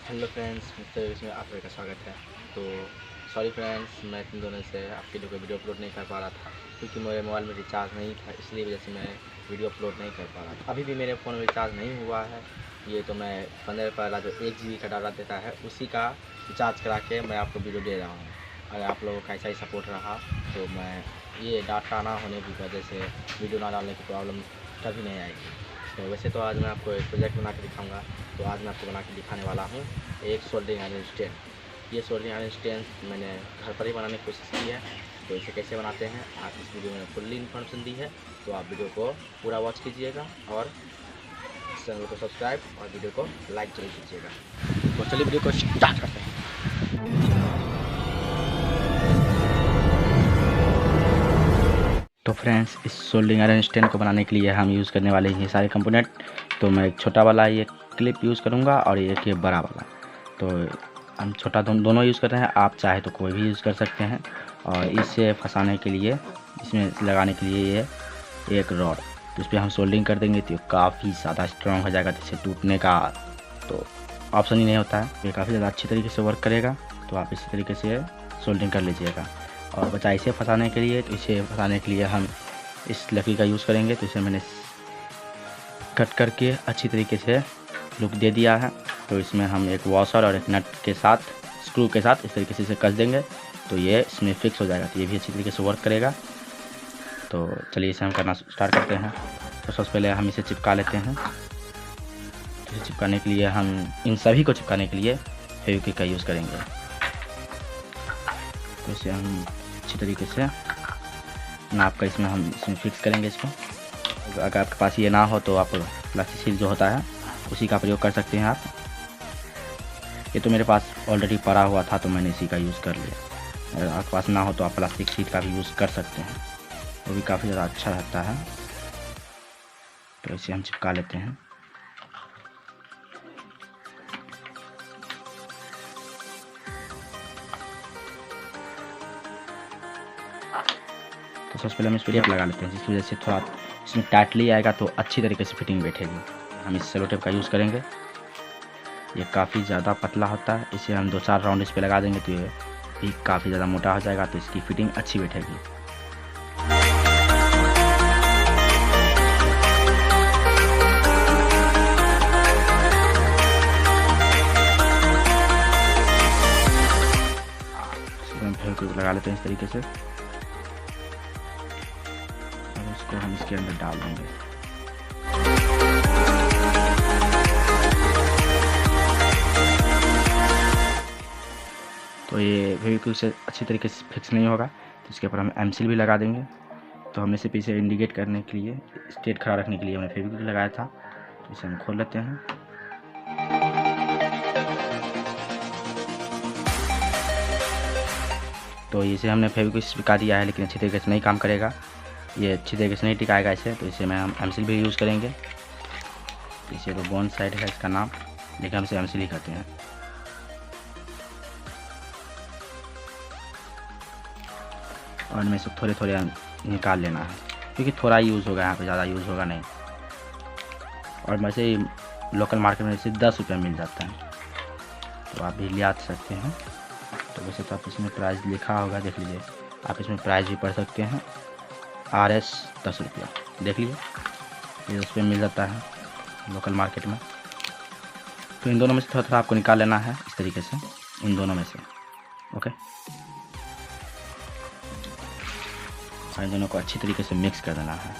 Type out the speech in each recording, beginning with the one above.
Hello friends, तो इसमें आप सभी का स्वागत है। तो सॉरी फ्रेंड्स, मैं इन दोनों से आपके लिए कोई वीडियो अपलोड नहीं कर पा रहा था क्योंकि मेरे मोबाइल में रिचार्ज नहीं था, इसलिए वजह से मैं वीडियो अपलोड नहीं कर पा रहा था। अभी भी मेरे फ़ोन में रिचार्ज नहीं हुआ है। ये तो मैं 15 रुपये वाला जो 1 GB का डाटा देता है उसी का रिचार्ज करा के मैं आपको वीडियो दे रहा हूँ। अगर आप लोगों का ऐसा ही सपोर्ट रहा तो मैं ये डाटा ना होने की वजह से वीडियो ना डालने की प्रॉब्लम कभी नहीं आएगी। तो वैसे तो आज मैं आपको एक प्रोजेक्ट बना के दिखाऊंगा। तो आज मैं आपको बना के दिखाने वाला हूँ एक सोल्डरिंग आयरन स्टैंड। ये सोल्डरिंग आयरन स्टैंड मैंने घर पर ही बनाने की कोशिश की है। तो इसे कैसे बनाते हैं आप इस वीडियो में फुल्ली इन्फॉर्मेशन दी है। तो आप वीडियो को पूरा वॉच कीजिएगा और चैनल को सब्सक्राइब और वीडियो को लाइक जरूर कीजिएगा। तो चलिए वीडियो को स्टार्ट करते हैं। तो फ्रेंड्स, इस सोल्डरिंग आयरन स्टैंड को बनाने के लिए हम यूज़ करने वाले हैं सारे कंपोनेंट। तो मैं एक छोटा वाला ये क्लिप यूज़ करूँगा और एक ये बड़ा वाला। तो हम छोटा दोनों यूज़ कर रहे हैं, आप चाहे तो कोई भी यूज़ कर सकते हैं। और इसे फंसाने के लिए, इसमें लगाने के लिए ये एक रॉड, तो इस पर हम सोल्डरिंग कर देंगे तो काफ़ी ज़्यादा स्ट्रॉन्ग हो जाएगा। जिससे टूटने का तो ऑप्शन ही नहीं होता है। ये काफ़ी ज़्यादा अच्छी तरीके से वर्क करेगा। तो आप इसी तरीके से सोल्डरिंग कर लीजिएगा। और बचा इसे फंसाने के लिए, तो इसे फंसाने के लिए हम इस लकड़ी का यूज़ करेंगे। तो इसे मैंने कट करके अच्छी तरीके से लुक दे दिया है। तो इसमें हम एक वॉशर और एक नट के साथ, स्क्रू के साथ इस तरीके से इसे कस देंगे तो ये इसमें फिक्स हो जाएगा। तो ये भी अच्छी तरीके से वर्क करेगा। तो चलिए इसे हम करना स्टार्ट करते हैं। तो सबसे पहले हम इसे चिपका लेते हैं। तो इसे चिपकाने के लिए हम इन सभी को चिपकाने के लिए फेविक्विक का यूज़ करेंगे। तो इसे हम अच्छी तरीके से नाप कर इसमें फिक्स करेंगे इसको। अगर आपके पास ये ना हो तो आप प्लास्टिक शीट जो होता है उसी का प्रयोग कर सकते हैं आप। ये तो मेरे पास ऑलरेडी पड़ा हुआ था तो मैंने इसी का यूज़ कर लिया। अगर आपके पास ना हो तो आप प्लास्टिक शीट का भी यूज़ कर सकते हैं, वो भी काफ़ी ज़्यादा अच्छा रहता है। तो इसे हम चिपका लेते हैं। तो सबसे पहले हम इस पर टेप लगा लेते हैं, जिसकी वजह से थोड़ा इसमें टाइटली आएगा तो अच्छी तरीके से फिटिंग बैठेगी। हम इस सेलो टेप का यूज़ करेंगे। ये काफ़ी ज़्यादा पतला होता है, इसे हम 2-4 राउंड इस पर लगा देंगे तो ये भी काफ़ी ज़्यादा मोटा हो जाएगा। तो इसकी फिटिंग अच्छी बैठेगी। हम फेविक्विक लगा लेते हैं इस तरीके से और उसको हम इसके अंदर डाल देंगे। तो ये फेविक्विक से अच्छी तरीके से फिक्स नहीं होगा, तो इसके ऊपर हम एमसील भी लगा देंगे। तो हमने इसे पीछे इंडिकेट करने के लिए, स्ट्रेट खड़ा रखने के लिए हमने फेविक्विक लगाया था। तो इसे हम खोल लेते हैं। तो इसे हमने फेविक्विक चिपका दिया है, लेकिन अच्छी तरीके से नहीं काम करेगा, ये अच्छी तरीके से नहीं टिकाएगा इसे। तो इसे में हम एमसील भी यूज़ करेंगे। इसे तो बॉन्ड साइड है इसका नाम, लेकिन हम इसे एमसील ही कहते हैं। और इनमें से थोड़े थोड़े निकाल लेना है, क्योंकि थोड़ा यूज़ होगा यहाँ पे, ज़्यादा यूज़ होगा नहीं। और वैसे ही लोकल मार्केट में इसे 10 रुपये मिल जाता है, तो आप भी ले आ सकते हैं। तो वैसे तो आप इसमें प्राइस लिखा होगा, देख लीजिए। आप इसमें प्राइस भी पढ़ सकते हैं, RS 10 रुपया, देख लीजिए। ये 10 रुपये मिल जाता है लोकल मार्केट में। तो इन दोनों में से थोड़ा थोड़ा आपको निकाल लेना है इस तरीके से, इन दोनों में से। ओके, और इन दोनों को अच्छी तरीके से मिक्स कर देना है।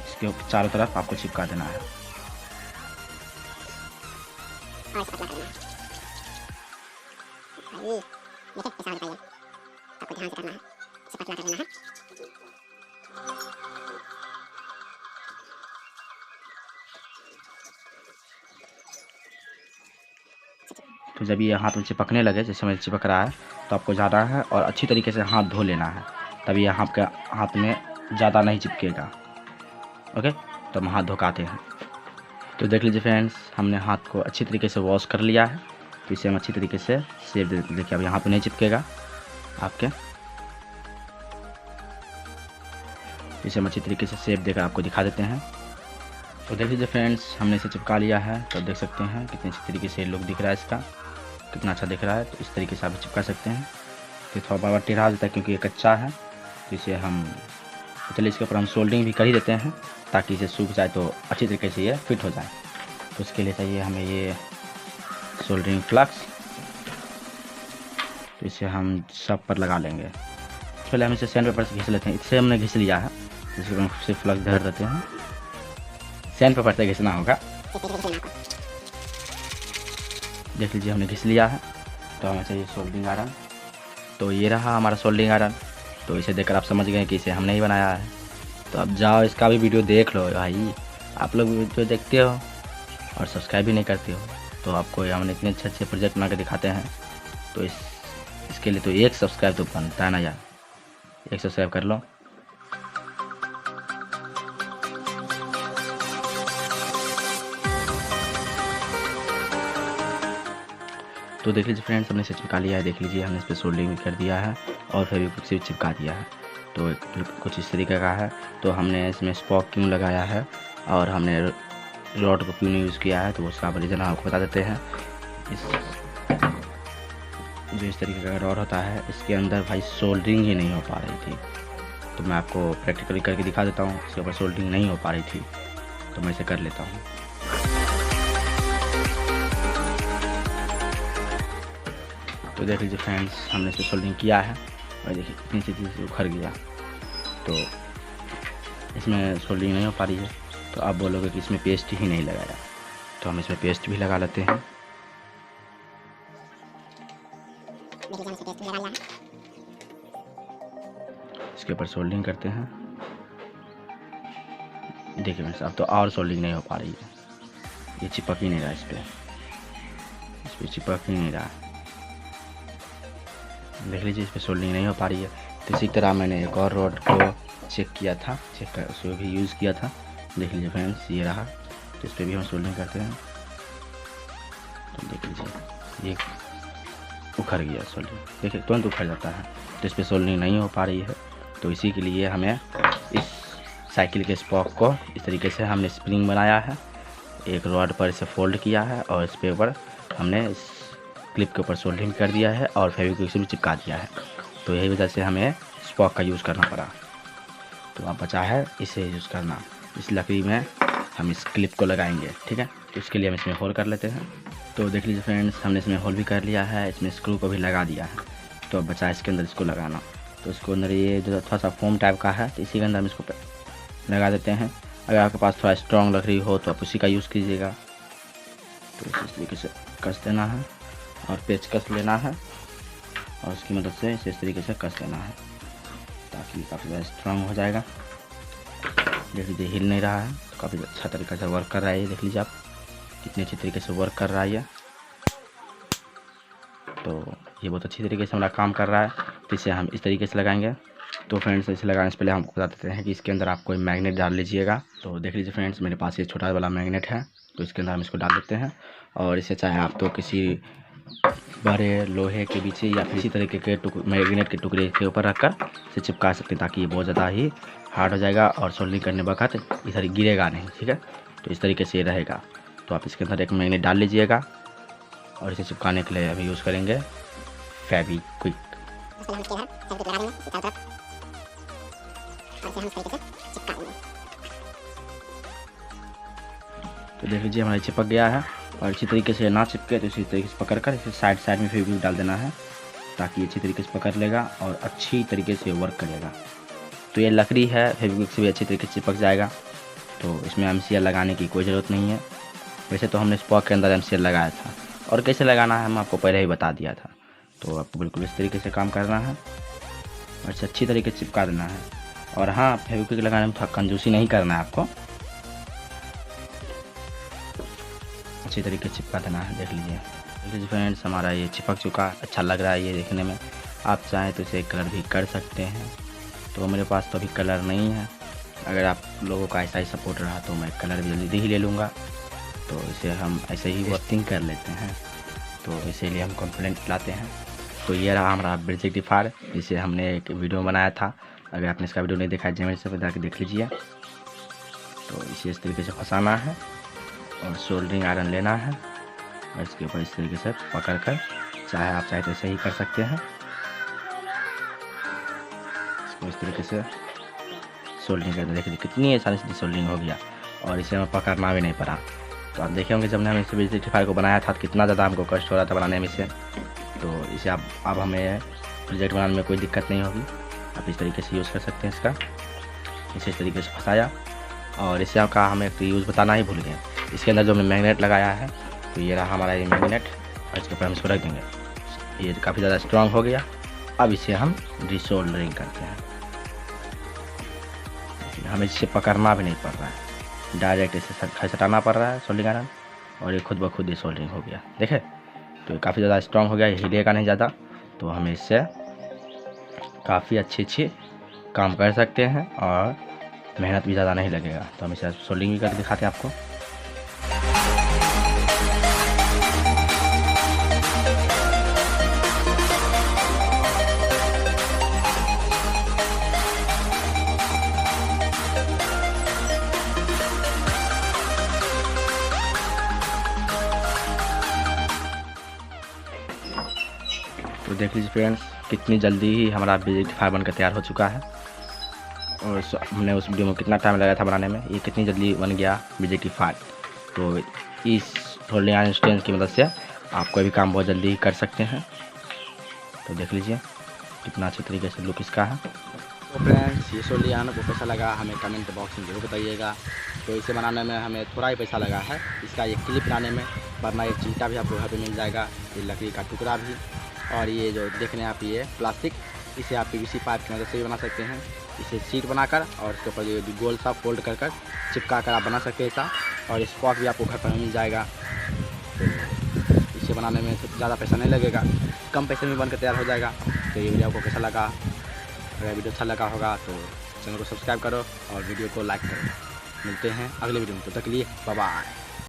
इसके चारों तरफ आपको चिपका देना है। तो जब ये हाथ में चिपकने लगे, जैसे मैं चिपक रहा है, तो आपको जाना है और अच्छी तरीके से हाथ धो लेना है, तभी ये आपके हाथ में ज़्यादा नहीं चिपकेगा। ओके, तो हम हाथ धोकाते हैं। तो देख लीजिए फ्रेंड्स, हमने हाथ को अच्छी तरीके से वॉश कर लिया है। तो इसे हम अच्छी तरीके से शेप दे देते। देखिए अब यहाँ पे नहीं चिपकेगा आपके। इसे हम अच्छी तरीके से शेप देकर आपको दिखा देते हैं। तो देख लीजिए फ्रेंड्स, हमने इसे चिपका लिया है। तो देख सकते हैं कितनी अच्छी तरीके से लुक दिख रहा है इसका, कितना अच्छा दिख रहा है। तो इस तरीके से आप चिपका सकते हैं। तो थोड़ा बार टेढ़ा देता है क्योंकि ये कच्चा है। तो इसे हम चलिए इसके ऊपर हम सोल्डरिंग भी कर ही देते हैं ताकि इसे सूख जाए तो अच्छी तरीके से ये फिट हो जाए। तो इसके लिए चाहिए हमें ये सोल्डरिंग फ्लक्स। तो इसे हम सब पर लगा लेंगे। पहले हम इसे सैंड पेपर से घिस लेते हैं। इससे हमने घिस लिया है, इसको हम सिर्फ फ्लक्स धर देते हैं। सैंड पेपर से घिसना होगा। देख लीजिए हमने घिस लिया है। तो हमें चाहिए सोल्डरिंग आयरन। तो ये रहा हमारा सोल्डरिंग आयरन। तो इसे देखकर आप समझ गए कि इसे हमने ही बनाया है। तो अब जाओ इसका भी वीडियो देख लो भाई। आप लोग वीडियो देखते हो और सब्सक्राइब भी नहीं करते हो। तो आपको हमने इतने अच्छे अच्छे प्रोजेक्ट बना के दिखाते हैं। तो इसके लिए तो एक सब्सक्राइब तो बनता है ना यार, एक सब्सक्राइब कर लो। तो देख लीजिए फ्रेंड्स, हमने इसे चिपका लिया है। देख लीजिए हमने इस पर सोल्डरिंग भी कर दिया है और फेविक्विक से भी चिपका दिया है। तो कुछ इस तरीके का है। तो हमने इसमें स्पॉक क्यों लगाया है और हमने रॉड को क्यों नहीं यूज़ किया है, तो उसका रीज़न आपको बता देते हैं। जो इस तरीके का रॉड होता है, इसके अंदर भाई सोल्डरिंग ही नहीं हो पा रही थी। तो मैं आपको प्रैक्टिकली करके दिखा देता हूँ। इसके ऊपर सोल्डरिंग नहीं हो पा रही थी, तो मैं इसे कर लेता हूँ। तो देख लीजिए फ्रेंड्स, हमने इसे सोल्डरिंग किया है और देखिए कितनी चीज़ से उखड़ गया। तो इसमें सोल्डरिंग नहीं हो पा रही है। तो आप बोलोगे कि इसमें पेस्ट ही नहीं लगाया। तो हम इसमें पेस्ट भी लगा लेते हैं। इसके ऊपर सोल्डरिंग करते हैं। देखिए फ्रेंड्स, अब तो और सोल्डरिंग नहीं हो पा रही है। ये चिपक ही नहीं रहा, इस पर चिपक ही नहीं रहा। देख लीजिए इस पर सोल्डरिंग नहीं हो पा रही है। तो इसी तरह मैंने एक और रॉड को चेक किया था, उसको भी यूज़ किया था। देख लीजिए फ्रेंड्स, ये रहा। तो इस पर भी हम सोल्डरिंग करते हैं। तो देख लीजिए ये उखड़ गया सोल्डरिंग। देखिए तुरंत उखड़ जाता है। तो इस पर सोल्डरिंग नहीं हो पा रही है। तो इसी के लिए हमें इस साइकिल के स्पॉक को इस तरीके से हमने स्प्रिंग बनाया है। एक रॉड पर इसे फोल्ड किया है और इस पेपर हमने इस क्लिप के ऊपर सोल्डरिंग कर दिया है और फेविक्विक से भी चिपका दिया है। तो यही वजह से हमें स्पॉक का यूज़ करना पड़ा। तो अब बचा है इसे यूज़ करना। इस लकड़ी में हम इस क्लिप को लगाएंगे, ठीक है। तो इसके लिए हम इसमें होल कर लेते हैं। तो देख लीजिए फ्रेंड्स, हमने इसमें होल भी कर लिया है, इसमें स्क्रू को भी लगा दिया है। तो अब बचा है इसके अंदर इसको लगाना। तो इसको अंदर ये जो थोड़ा सा फोम टाइप का है, तो इसी के अंदर हम इसको लगा देते हैं। अगर आपके पास थोड़ा स्ट्रॉन्ग लकड़ी हो तो आप उसी का यूज़ कीजिएगा। तो इस तरीके से कस देना है और पेचकस लेना है और उसकी मदद से इसे इस तरीके से कस देना है ताकि काफ़ी ज़्यादा स्ट्रॉन्ग हो जाएगा। देख लीजिए हिल नहीं रहा है, तो काफ़ी अच्छा तरीके से वर्क कर रहा है। ये देख लीजिए आप कितने अच्छे तरीके से वर्क कर रहा है ये। तो ये बहुत अच्छी तरीके से हमारा काम कर रहा है। तो इसे हम इस तरीके से लगाएंगे। तो फ्रेंड्स, इसे लगाने से पहले हम बता देते हैं कि इसके अंदर आप कोई मैग्नेट डाल लीजिएगा। तो देख लीजिए फ्रेंड्स, मेरे पास ये छोटा वाला मैग्नेट है। तो इसके अंदर हम इसको डाल देते हैं और इसे चाहे आप तो किसी बड़े लोहे के पीछे या फिर इसी तरीके के मैग्नेट के टुकड़े के ऊपर रखकर इसे चिपका सकते हैं ताकि ये बहुत ज़्यादा ही हार्ड हो जाएगा और सोल्डरिंग करने वक्त इधर गिरेगा नहीं, ठीक है। तो इस तरीके से ये रहेगा। तो आप इसके अंदर एक मैग्नेट डाल लीजिएगा और इसे चिपकाने के लिए अभी यूज़ करेंगे फेविक्विक। तो देख लीजिए हमारा चिपक गया है। और इसी तरीके से ना चिपके तो इसी तरीके से पकड़कर इसे साइड साइड में फेविक्विक डाल देना है ताकि अच्छी तरीके से पकड़ लेगा और अच्छी तरीके से वर्क करेगा। तो ये लकड़ी है, फेविक्विक से भी अच्छी तरीके से चिपक जाएगा। तो इसमें MCR लगाने की कोई ज़रूरत नहीं है। वैसे तो हमने स्पॉक के अंदर MCR लगाया था और कैसे लगाना है हम आपको पहले ही बता दिया था। तो आपको बिल्कुल इस तरीके से काम करना है और इसे अच्छी तरीके से चिपका देना है। और हाँ, फेविक्विक लगाने में थोड़ा कंजूसी नहीं करना है आपको, अच्छी तरीके से चिपका देना है। देख लीजिए फ्रेंड्स, हमारा ये चिपक चुका, अच्छा लग रहा है ये देखने में। आप चाहें तो इसे कलर भी कर सकते हैं। तो मेरे पास तो अभी कलर नहीं है। अगर आप लोगों का ऐसा ही सपोर्ट रहा तो मैं कलर भी जल्दी ही ले लूँगा। तो इसे हम ऐसे ही वर्किंग कर लेते हैं, तो इसीलिए हम कंपोनेंट लाते हैं। तो ये रहा हमारा ब्रिज रेक्टिफायर, इसे हमने एक वीडियो बनाया था। अगर आपने इसका वीडियो नहीं देखा है जेमेल से जाकर देख लीजिए। तो इसे इस तरीके से फंसाना है और सोल्डरिंग आयरन लेना है और इसके ऊपर इस तरीके से पकड़ कर, चाहे आप चाहे तो ऐसे ही कर सकते हैं, इसको इस तरीके से सोल्डरिंग करते। देखिए कितनी आसानी से सोल्डरिंग हो गया और इसे हमें पकड़ना भी नहीं पड़ा। तो आप देखे होंगे जब हमने इस ब्रिज रेक्टिफायर को बनाया था तो कितना ज़्यादा हमको कष्ट हो रहा था बनाने में इसे। तो इसे अब हमें प्रोजेक्ट बनाने में कोई दिक्कत नहीं होगी। आप इस तरीके से यूज़ कर सकते हैं इसका। इसे इस तरीके से फंसाया और इसे आपका हमें एक यूज़ बताना ही भूल गए। इसके अंदर जो हमने मैग्नेट लगाया है, तो ये रहा हमारा ये मैग्नेट और इसके ऊपर हम इसको रख देंगे। ये काफ़ी ज़्यादा स्ट्रांग हो गया। अब इसे हम डिसोल्डरिंग करते हैं। हमें इसे पकड़ना भी नहीं पड़ रहा है, डायरेक्ट इसे खसटाना पड़ रहा है सोल्डरिंग आयरन और ये खुद ब खुद डिसोल्डरिंग हो गया। देखे तो काफ़ी ज़्यादा स्ट्रांग हो गया, हिलेगा नहीं ज़्यादा। तो हमें इससे काफ़ी अच्छी काम कर सकते हैं और मेहनत भी ज़्यादा नहीं लगेगा। तो हम इसे सोल्डरिंग भी करके दिखाते हैं आपको। तो देख लीजिए फ्रेंड्स, कितनी जल्दी ही हमारा ब्रिज रेक्टिफायर बनकर तैयार हो चुका है। और हमने उस वीडियो में कितना टाइम लगाया था बनाने में, ये कितनी जल्दी बन गया ब्रिज रेक्टिफायर। तो इस सोल्डरिंग आयरन स्टेन की मदद से आप कोई भी काम बहुत जल्दी ही कर सकते हैं। तो देख लीजिए कितना अच्छे तरीके से लुक इसका है। तो फ्रेंड्स, ये सोल्डरिंग आयरन को कैसा लगा हमें कमेंट बॉक्स में जरूर बताइएगा। तो इसे बनाने में हमें थोड़ा ही पैसा लगा है, इसका ये क्लिप बनाने में, वरना ये चिमटा भी आपको घर पे मिल जाएगा, ये लकड़ी का टुकड़ा भी, और ये जो देख रहे हैं आप ये प्लास्टिक, इसे आप पीवीसी पाइप की मदद से भी बना सकते हैं। इसे सीट बनाकर और इसके ऊपर ये गोल सा फोल्ड कर चिपका कर आप बना सकते हैं ऐसा, और स्पॉट भी आपको घर पर मिल जाएगा। तो इसे बनाने में ज़्यादा पैसा नहीं लगेगा, कम पैसे में बनकर तैयार हो जाएगा। तो ये वीडियो आपको कैसा लगा? अगर वीडियो अच्छा लगा होगा तो चैनल को सब्सक्राइब करो और वीडियो को लाइक करो। मिलते हैं अगले वीडियो में, तब तक के लिए बाय बाय।